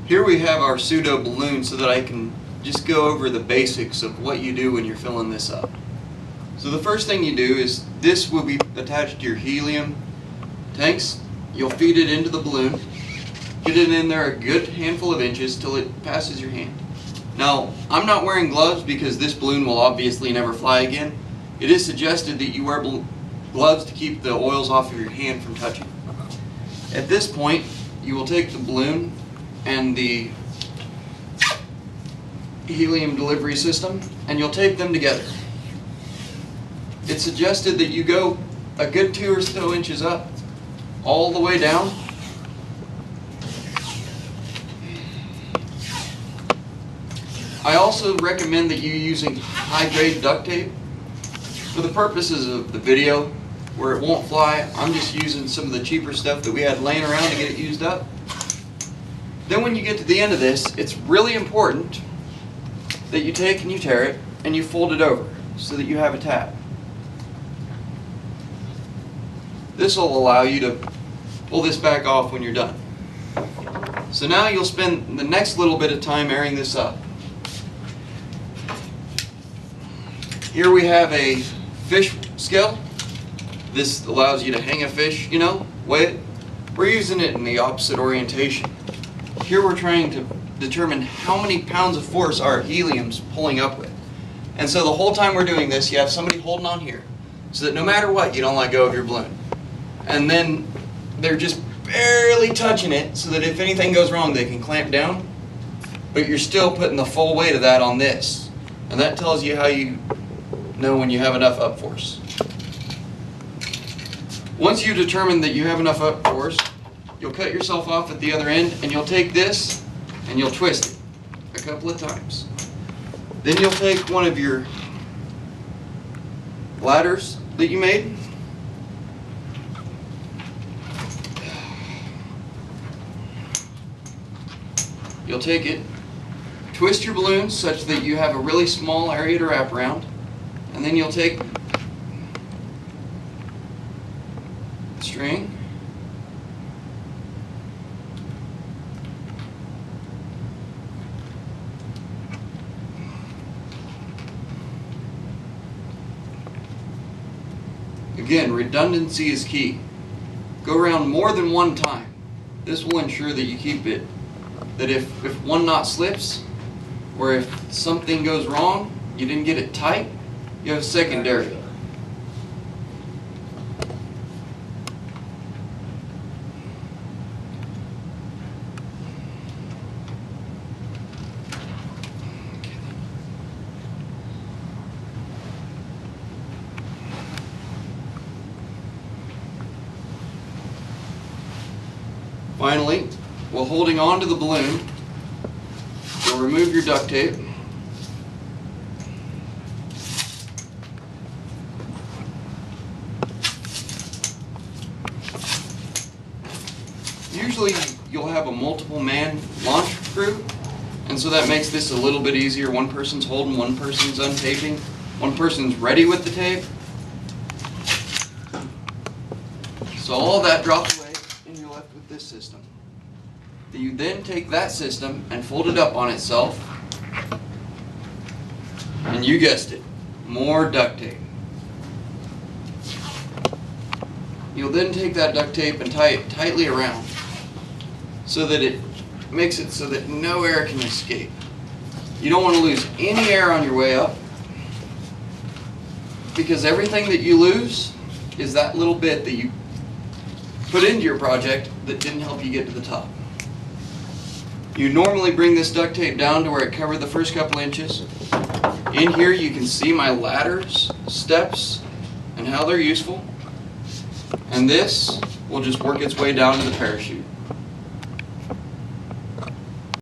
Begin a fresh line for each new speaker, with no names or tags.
Here we have our Sudo Balloon so that I can just go over the basics of what you do when you're filling this up. So the first thing you do is this will be attached to your helium tanks. You'll feed it into the balloon, get it in there a good handful of inches till it passes your hand. Now, I'm not wearing gloves because this balloon will obviously never fly again. It is suggested that you wear gloves to keep the oils off of your hand from touching. At this point, you will take the balloon and the helium delivery system and you'll tape them together. It's suggested that you go a good 2 or so inches up, all the way down. I also recommend that you're using high-grade duct tape. For the purposes of the video, where it won't fly, I'm just using some of the cheaper stuff that we had laying around to get it used up. Then when you get to the end of this, it's really important that you take and you tear it and you fold it over so that you have a tab. This will allow you to pull this back off when you're done. So now you'll spend the next little bit of time airing this up. Here we have a fish scale. This allows you to hang a fish, weigh it. We're using it in the opposite orientation. Here we're trying to determine how many pounds of force our helium's pulling up with. And so the whole time we're doing this, you have somebody holding on here so that no matter what, you don't let go of your balloon. And then they're just barely touching it so that if anything goes wrong, they can clamp down. But you're still putting the full weight of that on this. And that tells you how you know when you have enough up force. Once you determine that you have enough up force, you'll cut yourself off at the other end and you'll take this and you'll twist it a couple of times. Then you'll take one of your ladders that you made. You'll take it, twist your balloon such that you have a really small area to wrap around, and then you'll take string, again, redundancy is key. Go around more than one time. This will ensure that you keep it, that if one knot slips or if something goes wrong, you didn't get it tight, you have a secondary. Finally, while holding on to the balloon, you'll remove your duct tape. Usually you'll have a multiple man launch crew, and so that makes this a little bit easier. One person's holding, one person's untaping, one person's ready with the tape. So all that drops away and you're left with this system. You then take that system and fold it up on itself, and you guessed it, more duct tape. You'll then take that duct tape and tie it tightly around so that it makes it so that no air can escape. You don't want to lose any air on your way up, because everything that you lose is that little bit that you put into your project that didn't help you get to the top. You normally bring this duct tape down to where it covered the first couple inches. In here you can see my ladders, steps, and how they're useful. And this will just work its way down to the parachute.